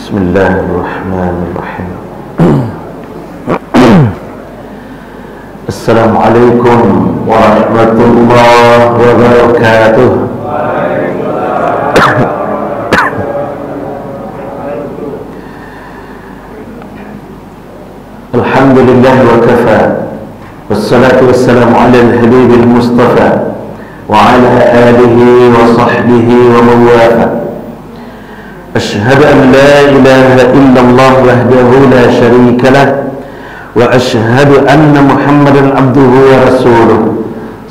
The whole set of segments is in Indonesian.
Bismillahirrahmanirrahim. Assalamualaikum warahmatullahi wabarakatuh. Alhamdulillah wa kafa, wassalatu wassalamu ala al-habibil mustafa wa ala alihi wa sahbihi wa man wafa. أشهد أن لا إله إلا الله وحده لا شريك له وأشهد أن محمدا عبده ورسوله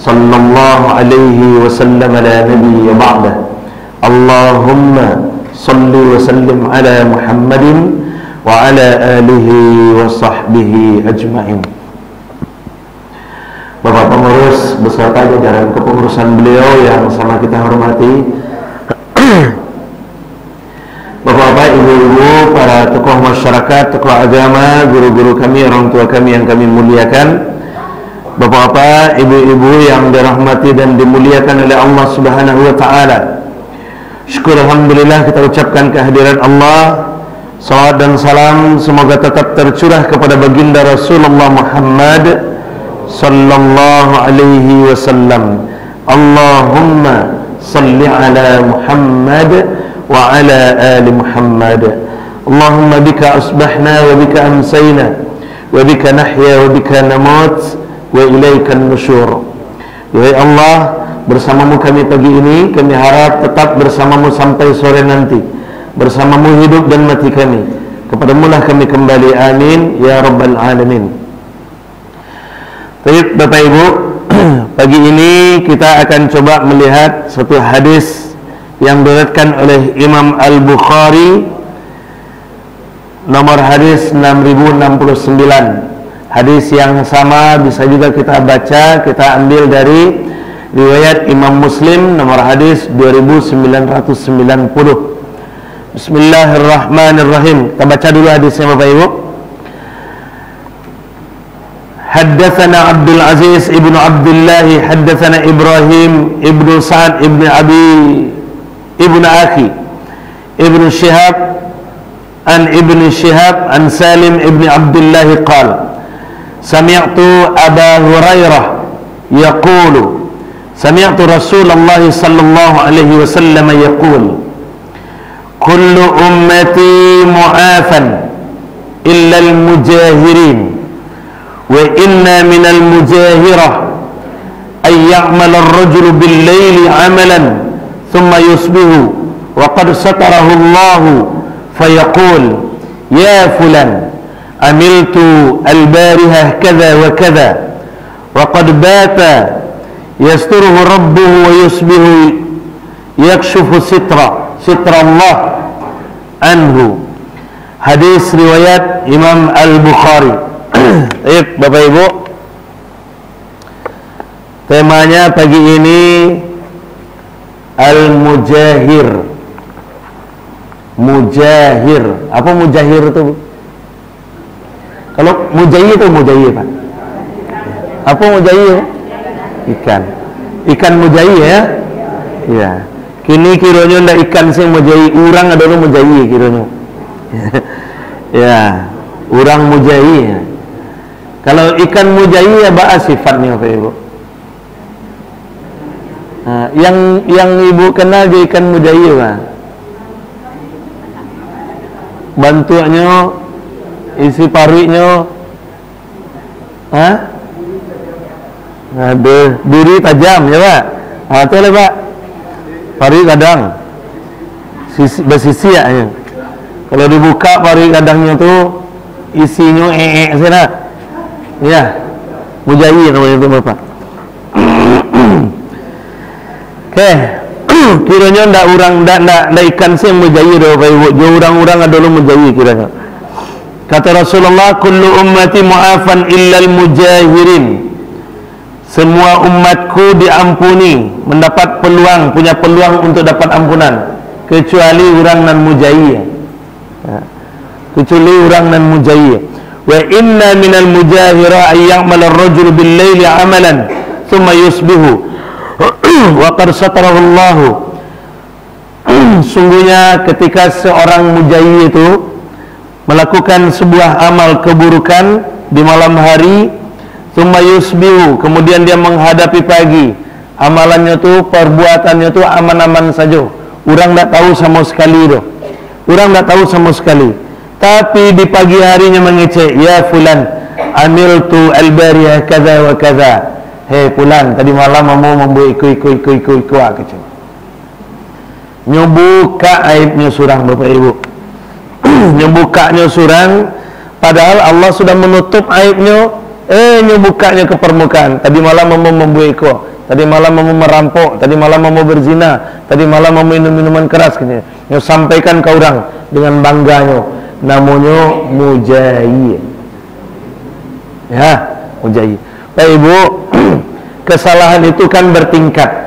صلى الله عليه وسلم لا نبي بعده. اللهم صل وسلم على محمد وعلى آله وصحبه أجمعين. Bapak pengurus beserta jajaran kepengurusan beliau yang sama kita hormati, Bapak-bapak, ibu-ibu, para tokoh masyarakat, tokoh agama, guru-guru kami, orang tua kami yang kami muliakan, bapak-bapak, ibu-ibu yang dirahmati dan dimuliakan oleh Allah Subhanahu wa ta'ala. Syukur alhamdulillah kita ucapkan kehadiran Allah. Salawat dan salam semoga tetap tercurah kepada baginda Rasulullah Muhammad sallallahu alaihi wasallam. Allahumma salli ala Muhammad wa ala ali Muhammad. Allahumma bika asbahna wa bika amsayna wa bika nahya wa bika namut wa ilaikan nusyur. Wahai Allah, bersamamu kami pagi ini, kami harap tetap bersamamu sampai sore nanti. Bersamamu hidup dan mati kami, kepadamu lah kami kembali, amin ya rabbal alamin. Baik Bapak Ibu, pagi ini kita akan coba melihat satu hadis yang diriwayatkan oleh Imam Al-Bukhari, nomor hadis 6069. Hadis yang sama bisa juga kita baca, kita ambil dari riwayat Imam Muslim nomor hadis 2990. Bismillahirrahmanirrahim. Kita baca dulu hadisnya Bapak Ibu. Haddatsana Abdul Aziz ibnu Abdullah, haddatsana Ibrahim ibnu Sa'ad ibnu Abi ibnu Akhi ibnu Shihab an ibnu Shihab an Salim ibnu Abdullah qala sami'tu Aba Hurairah yaqulu sami'tu Rasulullah sallallahu alaihi wasallam yaqul kullu ummati mu'afan illa al-mujahirin wa inna min al-mujahirah ay ya'mala ar-rajulu bil-layli 'amalan ثم يصبح وقد ستره الله فيقول يا فلان عملت البارحة كذا وكذا وقد بات يستره ربه ويصبح يكشف ستر الله عنه. Hadis riwayat Imam Al-Bukhari. Baik Bapak Ibu, temanya pagi ini Al-Mujahir. Mujahir. Apa mujahir itu? Kalau mujahir itu mujahir Pak. Apa mujahir? Ikan. Ikan mujahir ya? Iya. Kini kiranya ndak ikan sing mujahir, urang adalah mujahir kiranya. Ya, urang mujahir. Kalau ikan mujahir ya bahas sifatnya Pak Ibu. Nah, yang ibu kenal di ikan mujahir Pak, bentuknya, isi parinya, ada duri tajam ya Pak. Itu lah Pak, pari kadang bersisi ya. Kalau dibuka pari kadangnya tuh isinya sana, ya mujahir namanya itu Bapak. Kiranya ndak urang ndak ikan sih mujahir Bapak Ibu, orang-orang adalah mujahir kiranya. Kata Rasulullah, kullu ummati mu'afan illal mujahirin. Semua umatku diampuni, mendapat peluang, punya peluang untuk dapat ampunan, kecuali orang nan mujahir. Kecuali orang nan mujahir. Wa inna minal mujahira ay ya'mal ar-rajulu bil-laili 'amalan thumma yusbihu wa qad satarahu Allah Sungguhnya ketika seorang mujai itu melakukan sebuah amal keburukan di malam hari, tsumma yusbihu, kemudian dia menghadapi pagi, amalannya tuh, perbuatannya tuh aman-aman saja, orang tak tahu sama sekali itu, orang tak tahu sama sekali. Tapi di pagi harinya mengecek, ya fulan, amiltu al-bariyah kaza wa kaza, hei fulan, tadi malam mau membuat iku kecil. Nyobuka aibnya surang, Bapak Ibu. Nyobukanya surang, padahal Allah sudah menutup aibnya. Nyobukanya ke permukaan. Tadi malam mau membuat iku, tadi malam mau merampok, tadi malam mau berzina, tadi malam mau minum minuman keras. Nyo sampaikan ke orang dengan bangganya. Namanya mujai. Ya, mujai. Bapak Ibu, kesalahan itu kan bertingkat.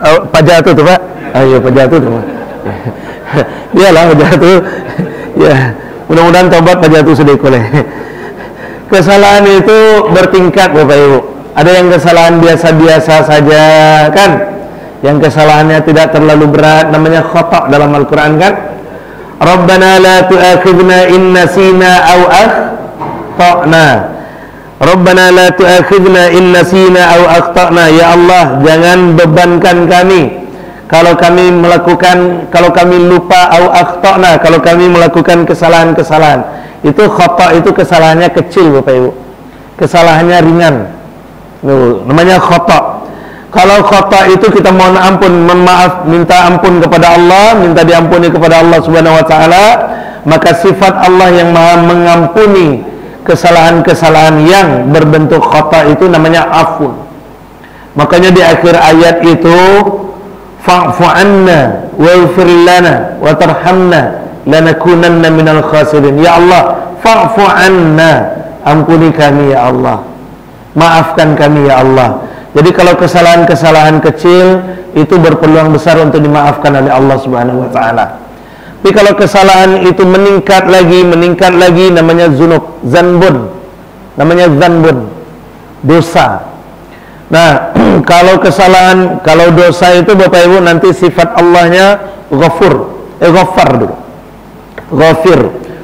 Pak Jatuh tuh Pak, ayo Pak Jatuh tuh Pak. Iyalah Pak Jatuh. Ya, mudah-mudahan tobat Pak Jatuh sudah boleh. Kesalahan itu bertingkat Bapak Ibu. Ada yang kesalahan biasa-biasa saja kan, yang kesalahannya tidak terlalu berat, namanya khata' dalam Al-Quran kan. Rabbana la tu'akhidna in nasina aw akhta'na. Rabbana la tu'akhidna in nasina aw akhta'na. Ya Allah, jangan bebankan kami kalau kami lupa aw akhta'na, kalau kami melakukan kesalahan-kesalahan. Itu khata', itu kesalahannya kecil Bapak Ibu, kesalahannya ringan. Namanya khata'. Kalau khata' itu kita mohon ampun, memaaf, minta ampun kepada Allah, minta diampuni kepada Allah Subhanahu wa taala, maka sifat Allah yang Maha mengampuni kesalahan-kesalahan yang berbentuk khata' itu namanya afun. Makanya di akhir ayat itu, fa'fu anna waghfir lana wa tarhamna lanakunanna minal khasirin. Ya Allah, fa'fu anna, ampuni kami ya Allah, maafkan kami ya Allah. Jadi kalau kesalahan-kesalahan kecil itu berpeluang besar untuk dimaafkan oleh Allah Subhanahu wa taala. Tapi kalau kesalahan itu meningkat lagi, namanya zunub, zanbun. Namanya zanbun, dosa. Nah, kalau dosa itu Bapak Ibu nanti sifat Allahnya ghaffar dulu.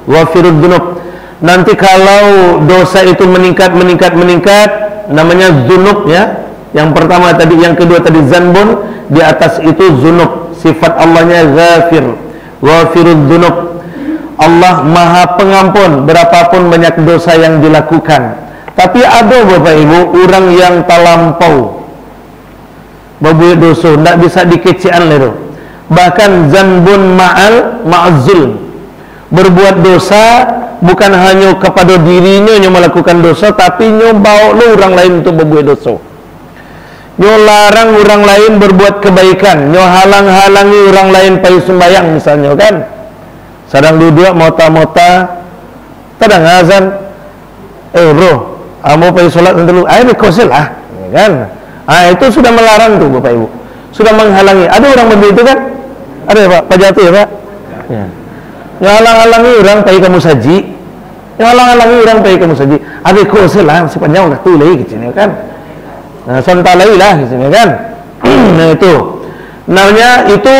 Ghafirud dzunub. Nanti kalau dosa itu meningkat, namanya zunub ya. Yang pertama tadi, yang kedua tadi zanbun, di atas itu zunub. Sifat Allahnya ghafirud dzunub. Allah Maha Pengampun berapapun banyak dosa yang dilakukan. Tapi ada Bapak Ibu orang yang talampau berbuat dosa, tidak bisa dikecian lho. Bahkan zanbun ma'azul, berbuat dosa bukan hanya kepada dirinya yang melakukan dosa, tapi bawa orang lain untuk berbuat dosa. Larang orang lain berbuat kebaikan, halang-halangi orang lain pergi sembahyang misalnya kan. Sedang duduk mota-mota, tadang azan, bro, mau pergi sholat dulu, ayo kosil lah, kan? Itu sudah melarang tuh Bapak Ibu, sudah menghalangi. Ada orang begitu kan? Ada ya Pak Jatuh ya Pak? Ya. Halang-halangi orang pergi ke musaji, halang-halangi orang pergi ke musaji. Ada kosil lah, sepanjang udah tuh lagi gitu kan? Nah, sontalai lah gitu kan? Nah itu, namanya itu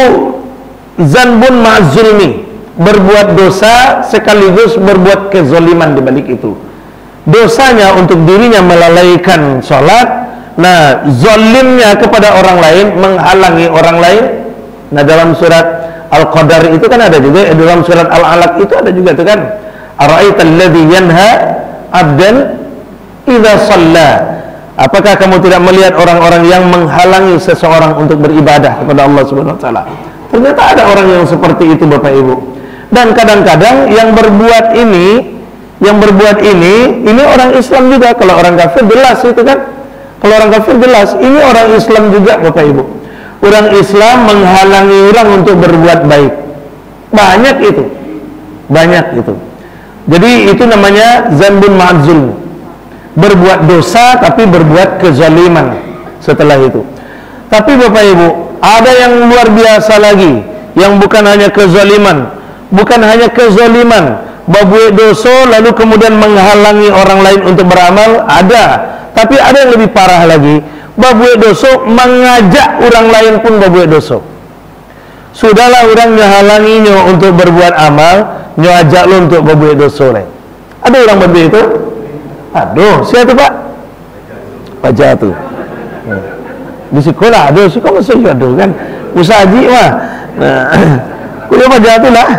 zanbun ma'zulmi, berbuat dosa sekaligus berbuat kezoliman di balik itu. Dosanya untuk dirinya melalaikan sholat, nah zolimnya kepada orang lain, menghalangi orang lain. Nah dalam surat Al-Qadar itu kan ada juga, dalam surat Al-Alaq itu ada juga tuh kan, ara'aital ladzi yanha 'abdan idza shalla. Apakah kamu tidak melihat orang-orang yang menghalangi seseorang untuk beribadah kepada Allah Subhanahu wa taala? Ternyata ada orang yang seperti itu Bapak Ibu. Dan kadang-kadang yang berbuat ini orang Islam juga. Kalau orang kafir jelas itu kan. Kalau orang kafir jelas, ini orang Islam juga Bapak Ibu. Orang Islam menghalangi orang untuk berbuat baik. Banyak itu. Jadi itu namanya zanbun ma'zul. Berbuat dosa tapi berbuat kezaliman setelah itu. Tapi Bapak Ibu, ada yang luar biasa lagi, yang bukan hanya kezaliman, berbuat dosa lalu kemudian menghalangi orang lain untuk beramal, ada. Tapi ada yang lebih parah lagi, babuek dosa, mengajak orang lain pun babuek dosa. Sudahlah orang ngehalanginya untuk berbuat amal, nyo ajak lo untuk babuek dosa lain. Ada orang begitu itu? Aduh, siapa tu Pak? Pak Jatuh. Di sekolah ada, sekolah masih ada kan? Usaha haji mah. Nah, kuliah Pak Jatuh lah.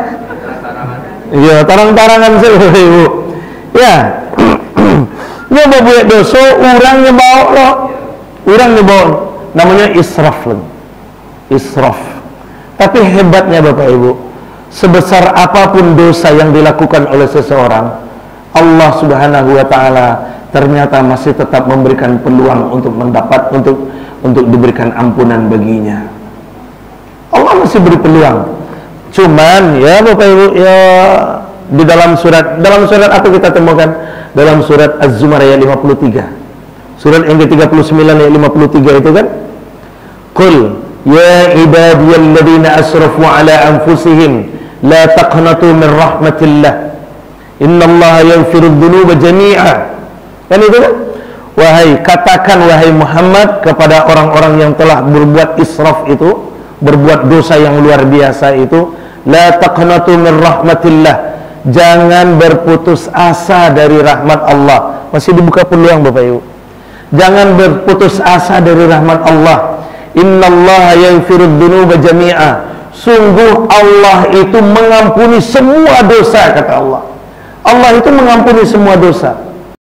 Ya, tarang-tarangan saya ibu. Ya, nyo babuek dosa, orang bawa lo, orang bawa, namanya israf lagi. Israf. Tapi hebatnya Bapak Ibu, sebesar apapun dosa yang dilakukan oleh seseorang, Allah Subhanahu wa taala ternyata masih tetap memberikan peluang untuk mendapat untuk diberikan ampunan baginya. Allah masih beri peluang. Cuman ya Bapak Ibu, ya di dalam surat apa kita temukan? Dalam surat Az-Zumar ayat 53. Surat yang ke-39 ayat 53 itu kan? Qul ya ibadiyalladzina asrafu ala anfusihim la taqnatu min rahmatillah innallaha yaghfirudz dzunuba jami'a. Kan itu kan? Katakan wahai Muhammad kepada orang-orang yang telah berbuat israf itu, berbuat dosa yang luar biasa itu, la taqnatu min rahmatillah, jangan berputus asa dari rahmat Allah. Masih dibuka peluang Bapak Ibu. Jangan berputus asa dari rahmat Allah. Innallaha yaghfirudz dzunuba jami'a. Sungguh Allah itu mengampuni semua dosa, kata Allah. Allah itu mengampuni semua dosa.